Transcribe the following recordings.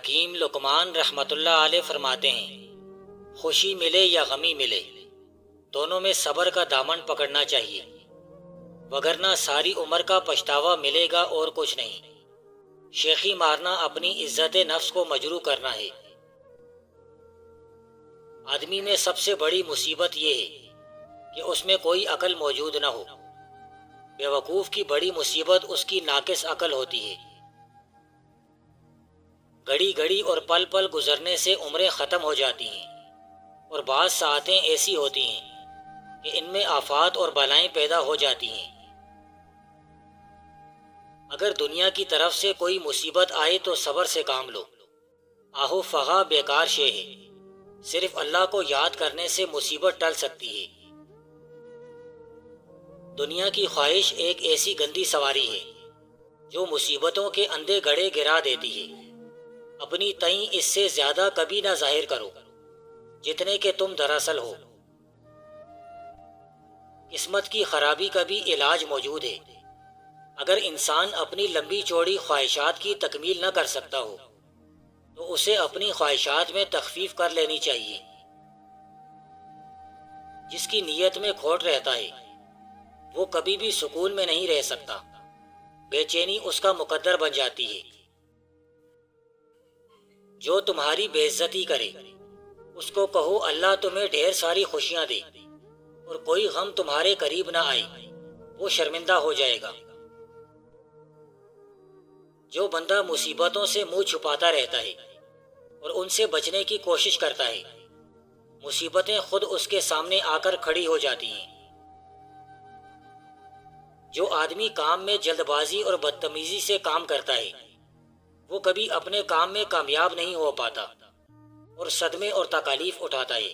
حکیم لقمان رحمۃ اللہ علیہ فرماتے ہیں، خوشی ملے یا غمی ملے، دونوں میں صبر کا دامن پکڑنا چاہیے، وگرنہ ساری عمر کا پچھتاوا ملے گا اور کچھ نہیں۔ شیخی مارنا اپنی عزت نفس کو مجروح کرنا ہے۔ آدمی میں سب سے بڑی مصیبت یہ ہے کہ اس میں کوئی عقل موجود نہ ہو۔ بیوقوف کی بڑی مصیبت اس کی ناقص عقل ہوتی ہے۔ گھڑی گھڑی اور پل پل گزرنے سے عمریں ختم ہو جاتی ہیں، اور بعض ساعتیں ایسی ہوتی ہیں کہ ان میں آفات اور بلائیں پیدا ہو جاتی ہیں۔ اگر دنیا کی طرف سے کوئی مصیبت آئے تو صبر سے کام لو۔ آہو فغا بیکار شے ہے، صرف اللہ کو یاد کرنے سے مصیبت ٹل سکتی ہے۔ دنیا کی خواہش ایک ایسی گندی سواری ہے جو مصیبتوں کے اندھے گڑھے گرا دیتی ہے۔ اپنی تئیں اس سے زیادہ کبھی نہ ظاہر کرو جتنے کہ تم دراصل ہو۔ قسمت کی خرابی کا بھی علاج موجود ہے۔ اگر انسان اپنی لمبی چوڑی خواہشات کی تکمیل نہ کر سکتا ہو تو اسے اپنی خواہشات میں تخفیف کر لینی چاہیے۔ جس کی نیت میں کھوٹ رہتا ہے وہ کبھی بھی سکون میں نہیں رہ سکتا، بے چینی اس کا مقدر بن جاتی ہے۔ جو تمہاری بے عزتی کرے اس کو کہو اللہ تمہیں ڈھیر ساری خوشیاں دے، اور کوئی غم تمہارے قریب نہ آئے، وہ شرمندہ ہو جائے گا۔ جو بندہ مصیبتوں سے منہ چھپاتا رہتا ہے اور ان سے بچنے کی کوشش کرتا ہے، مصیبتیں خود اس کے سامنے آ کر کھڑی ہو جاتی ہیں۔ جو آدمی کام میں جلد بازی اور بدتمیزی سے کام کرتا ہے وہ کبھی اپنے کام میں کامیاب نہیں ہو پاتا اور صدمے اور تکالیف اٹھاتا ہے۔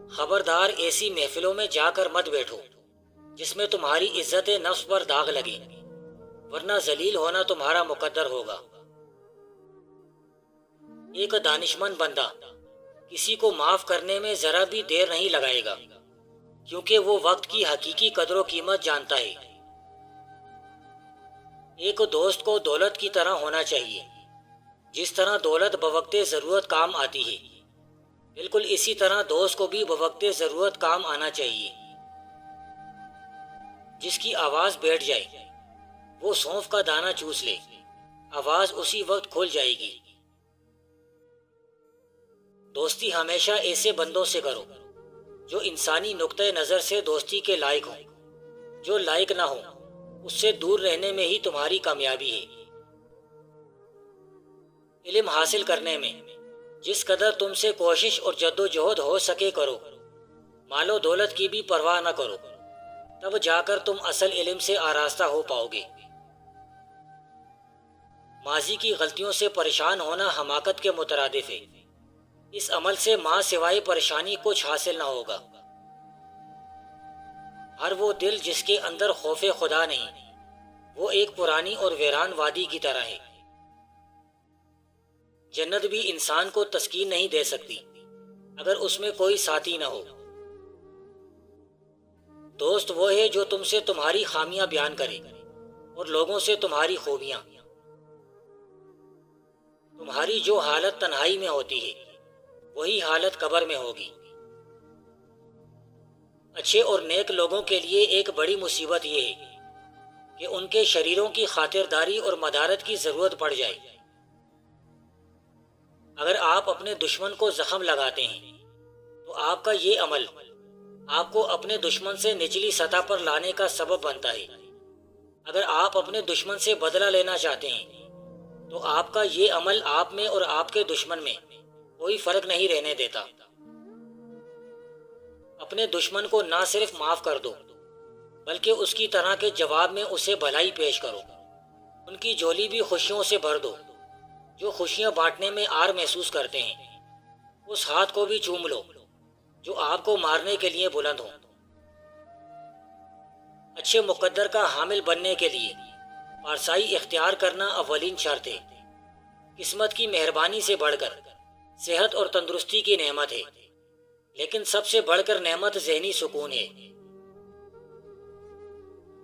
خبردار ایسی محفلوں میں جا کر مت بیٹھو جس میں تمہاری عزت نفس پر داغ لگے، ورنہ ذلیل ہونا تمہارا مقدر ہوگا۔ ایک دانشمند بندہ کسی کو معاف کرنے میں ذرا بھی دیر نہیں لگائے گا، کیونکہ وہ وقت کی حقیقی قدر و قیمت جانتا ہے۔ ایک دوست کو دولت کی طرح ہونا چاہیے، جس طرح دولت بوقت ضرورت کام آتی ہے، بالکل اسی طرح دوست کو بھی بوقت ضرورت کام آنا چاہیے۔ جس کی آواز بیٹھ جائے وہ سونف کا دانہ چوس لے، آواز اسی وقت کھل جائے گی۔ دوستی ہمیشہ ایسے بندوں سے کرو جو انسانی نقطۂ نظر سے دوستی کے لائق ہوں۔ جو لائق نہ ہوں اس سے دور رہنے میں ہی تمہاری کامیابی ہے۔ علم حاصل کرنے میں جس قدر تم سے کوشش اور جد و جہد ہو سکے کرو، مال و دولت کی بھی پرواہ نہ کرو، تب جا کر تم اصل علم سے آراستہ ہو پاؤ گے۔ ماضی کی غلطیوں سے پریشان ہونا حماقت کے مترادف ہے۔ اس عمل سے ماں سوائے پریشانی کچھ حاصل نہ ہوگا۔ ہر وہ دل جس کے اندر خوف خدا نہیں، وہ ایک پرانی اور ویران وادی کی طرح ہے۔ جنت بھی انسان کو تسکین نہیں دے سکتی اگر اس میں کوئی ساتھی نہ ہو۔ دوست وہ ہے جو تم سے تمہاری خامیاں بیان کرے اور لوگوں سے تمہاری خوبیاں۔ تمہاری جو حالت تنہائی میں ہوتی ہے وہی حالت قبر میں ہوگی۔ اچھے اور نیک لوگوں کے لیے ایک بڑی مصیبت یہ ہے کہ ان کے شریروں کی خاطرداری اور مدارت کی ضرورت پڑ جائے۔ اگر آپ اپنے دشمن کو زخم لگاتے ہیں تو آپ کا یہ عمل آپ کو اپنے دشمن سے نچلی سطح پر لانے کا سبب بنتا ہے۔ اگر آپ اپنے دشمن سے بدلہ لینا چاہتے ہیں تو آپ کا یہ عمل آپ میں اور آپ کے دشمن میں کوئی فرق نہیں رہنے دیتا۔ اپنے دشمن کو نہ صرف معاف کر دو بلکہ اس کی طرح کے جواب میں اسے بھلائی پیش کرو۔ ان کی جھولی بھی خوشیوں سے بھر دو۔ جو خوشیاں بانٹنے میں آر محسوس کرتے ہیں اس ہاتھ کو بھی چوم لو جو آپ کو مارنے کے لیے بلند ہو۔ اچھے مقدر کا حامل بننے کے لیے پارسائی اختیار کرنا اولین شرط ہے۔ قسمت کی مہربانی سے بڑھ کر صحت اور تندرستی کی نعمت ہے، لیکن سب سے بڑھ کر نعمت ذہنی سکون ہے۔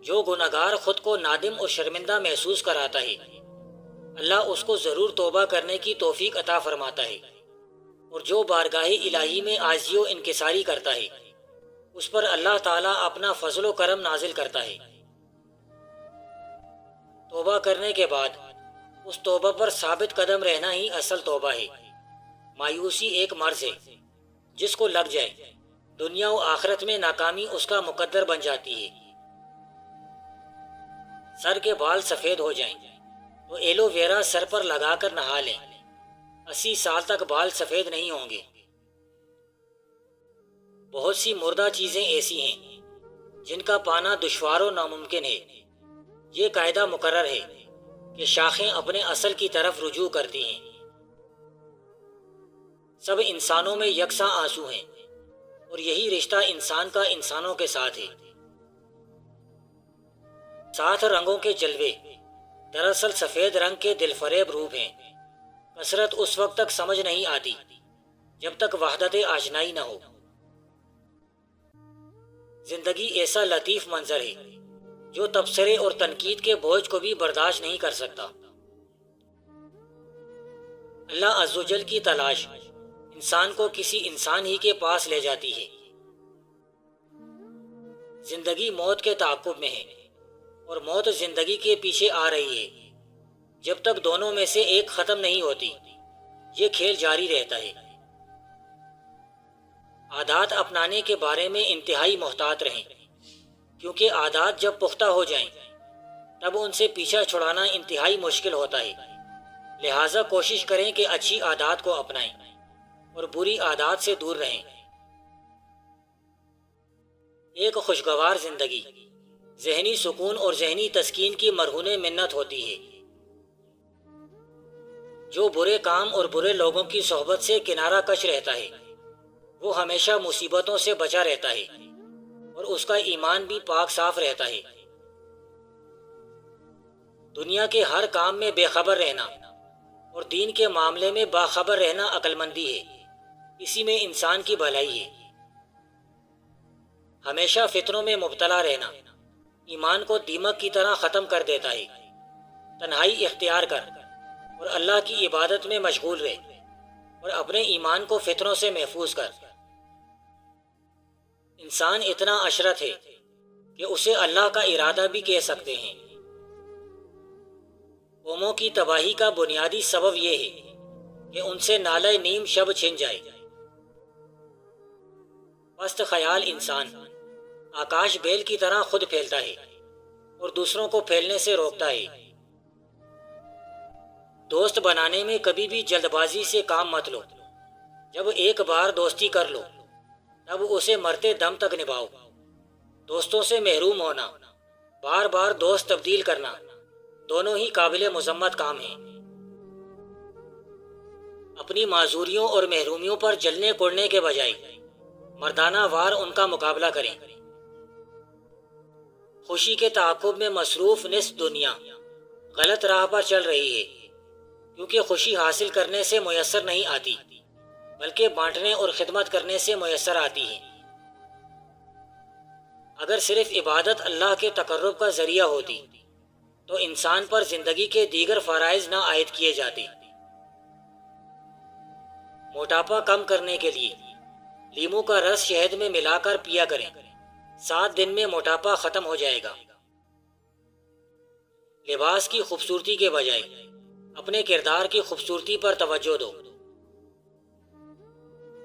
جو گناہگار خود کو نادم اور شرمندہ محسوس کراتا ہے اللہ اس کو ضرور توبہ کرنے کی توفیق عطا فرماتا ہے، اور جو بارگاہ الہی میں عاجزی و انکساری کرتا ہے اس پر اللہ تعالیٰ اپنا فضل و کرم نازل کرتا ہے۔ توبہ کرنے کے بعد اس توبہ پر ثابت قدم رہنا ہی اصل توبہ ہے۔ مایوسی ایک مرض ہے، جس کو لگ جائے دنیا و آخرت میں ناکامی اس کا مقدر بن جاتی ہے۔ سر کے بال سفید ہو جائیں تو ایلو ویرا سر پر لگا کر نہا لیں، 80 سال تک بال سفید نہیں ہوں گے۔ بہت سی مردہ چیزیں ایسی ہیں جن کا پانا دشوار و ناممکن ہے۔ یہ قاعدہ مقرر ہے کہ شاخیں اپنے اصل کی طرف رجوع کرتی ہیں۔ سب انسانوں میں یکساں آنسو ہیں، اور یہی رشتہ انسان کا انسانوں کے ساتھ ہے۔ 7 رنگوں کے جلوے دراصل سفید رنگ کے دل فریب روپ ہیں۔ کثرت اس وقت تک سمجھ نہیں آتی جب تک وحدت آشنائی نہ ہو۔ زندگی ایسا لطیف منظر ہے جو تبصرے اور تنقید کے بوجھ کو بھی برداشت نہیں کر سکتا۔ اللہ عز و جل کی تلاش انسان کو کسی انسان ہی کے پاس لے جاتی ہے۔ زندگی موت کے تعاقب میں ہے، اور موت زندگی کے پیچھے آ رہی ہے۔ جب تک دونوں میں سے ایک ختم نہیں ہوتی یہ کھیل جاری رہتا ہے۔ عادات اپنانے کے بارے میں انتہائی محتاط رہیں، کیونکہ عادات جب پختہ ہو جائیں تب ان سے پیچھا چھڑانا انتہائی مشکل ہوتا ہے۔ لہٰذا کوشش کریں کہ اچھی عادات کو اپنائیں اور بری عادات سے دور رہیں۔ ایک خوشگوار زندگی ذہنی سکون اور ذہنی تسکین کی مرہون منت ہوتی ہے۔ جو برے کام اور برے لوگوں کی صحبت سے کنارہ کش رہتا ہے وہ ہمیشہ مصیبتوں سے بچا رہتا ہے، اور اس کا ایمان بھی پاک صاف رہتا ہے۔ دنیا کے ہر کام میں بے خبر رہنا اور دین کے معاملے میں باخبر رہنا عقل مندی ہے، اسی میں انسان کی بھلائی ہے۔ ہمیشہ فتنوں میں مبتلا رہنا ایمان کو دیمک کی طرح ختم کر دیتا ہے۔ تنہائی اختیار کر اور اللہ کی عبادت میں مشغول رہ، اور اپنے ایمان کو فتنوں سے محفوظ کر۔ انسان اتنا عشرت ہے کہ اسے اللہ کا ارادہ بھی کہہ سکتے ہیں۔ قوموں کی تباہی کا بنیادی سبب یہ ہے کہ ان سے نالہ نیم شب چھن جائے۔ پست خیال انسان آکاش بیل کی طرح خود پھیلتا ہے اور دوسروں کو پھیلنے سے روکتا ہے۔ دوست بنانے میں کبھی بھی جلد بازی سے کام مت لو۔ جب ایک بار دوستی کر لو تب اسے مرتے دم تک نبھاؤ۔ دوستوں سے محروم ہونا، بار بار دوست تبدیل کرنا، دونوں ہی قابل مذمت کام ہیں۔ اپنی معذوریوں اور محرومیوں پر جلنے کوڑنے کے بجائے مردانہ وار ان کا مقابلہ کریں۔ خوشی کے تعاقب میں مصروف نصف دنیا غلط راہ پر چل رہی ہے، کیونکہ خوشی حاصل کرنے سے میسر نہیں آتی بلکہ بانٹنے اور خدمت کرنے سے میسر آتی ہے۔ اگر صرف عبادت اللہ کے تقرب کا ذریعہ ہوتی تو انسان پر زندگی کے دیگر فرائض نہ عائد کیے جاتے۔ موٹاپا کم کرنے کے لیے لیموں کا رس شہد میں ملا کر پیا کریں، 7 دن میں موٹاپا ختم ہو جائے گا۔ لباس کی خوبصورتی کے بجائے اپنے کردار کی خوبصورتی پر توجہ دو۔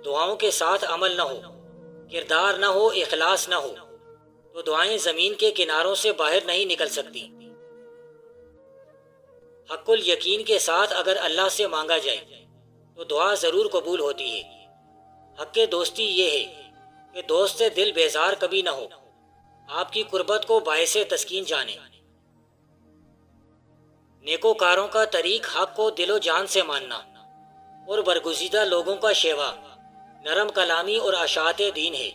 دعاؤں کے ساتھ عمل نہ ہو، کردار نہ ہو، اخلاص نہ ہو تو دعائیں زمین کے کناروں سے باہر نہیں نکل سکتی۔ حق الیقین کے ساتھ اگر اللہ سے مانگا جائے تو دعا ضرور قبول ہوتی ہے۔ حق دوستی یہ ہے کہ دوست سے دل بیزار کبھی نہ ہو، آپ کی قربت کو باعث تسکین جانے۔ نیکوکاروں کا طریق حق کو دل و جان سے ماننا اور برگزیدہ لوگوں کا شیوا نرم کلامی اور اشاعت دین ہے۔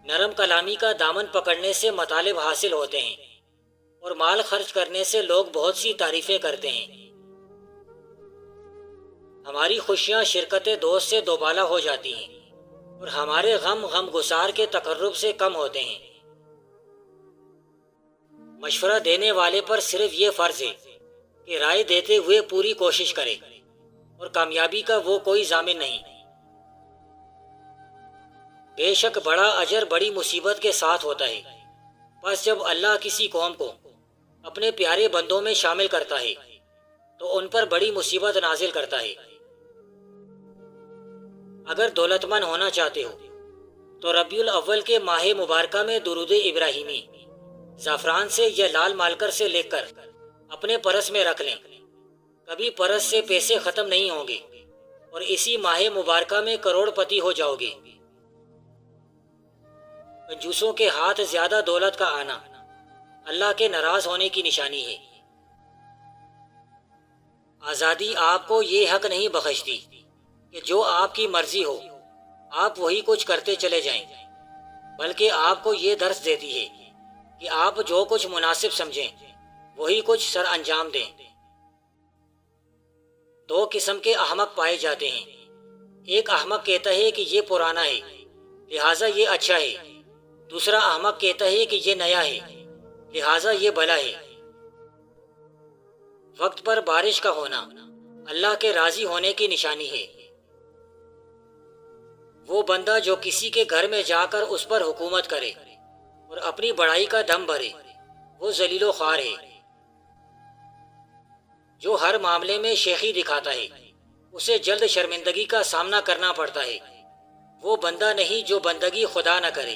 نرم کلامی کا دامن پکڑنے سے مطالب حاصل ہوتے ہیں، اور مال خرچ کرنے سے لوگ بہت سی تعریفیں کرتے ہیں۔ ہماری خوشیاں شرکت دوست سے دوبالا ہو جاتی ہیں، اور ہمارے غم گسار کے تقرب سے کم ہوتے ہیں۔ مشورہ دینے والے پر صرف یہ فرض ہے کہ رائے دیتے ہوئے پوری کوشش کرے اور کامیابی کا وہ کوئی ضامن نہیں۔ بے شک بڑا اجر بڑی مصیبت کے ساتھ ہوتا ہے، بس جب اللہ کسی قوم کو اپنے پیارے بندوں میں شامل کرتا ہے تو ان پر بڑی مصیبت نازل کرتا ہے۔ اگر دولت مند ہونا چاہتے ہو تو ربیع الاول کے ماہ مبارکہ میں درود ابراہیمی زعفران سے یا لال مالکر سے لکھ کر اپنے پرس میں رکھ لیں۔ کبھی پرس سے پیسے ختم نہیں ہوں گے اور اسی ماہ مبارکہ میں کروڑ پتی ہو جاؤ گے۔ کنجوسوں کے ہاتھ زیادہ دولت کا آنا اللہ کے ناراض ہونے کی نشانی ہے۔ آزادی آپ کو یہ حق نہیں بخشتی کہ جو آپ کی مرضی ہو آپ وہی کچھ کرتے چلے جائیں، بلکہ آپ کو یہ درس دیتی ہے کہ آپ جو کچھ مناسب سمجھیں وہی کچھ سر انجام دیں۔ دو قسم کے احمق پائے جاتے ہیں، ایک احمق کہتا ہے کہ یہ پرانا ہے لہٰذا یہ اچھا ہے، دوسرا احمق کہتا ہے کہ یہ نیا ہے لہٰذا یہ بھلا ہے۔ وقت پر بارش کا ہونا اللہ کے راضی ہونے کی نشانی ہے۔ وہ بندہ جو کسی کے گھر میں جا کر اس پر حکومت کرے اور اپنی بڑائی کا دم بھرے وہ ذلیل و خوار ہے۔ جو ہر معاملے میں شیخی دکھاتا ہے اسے جلد شرمندگی کا سامنا کرنا پڑتا ہے۔ وہ بندہ نہیں جو بندگی خدا نہ کرے۔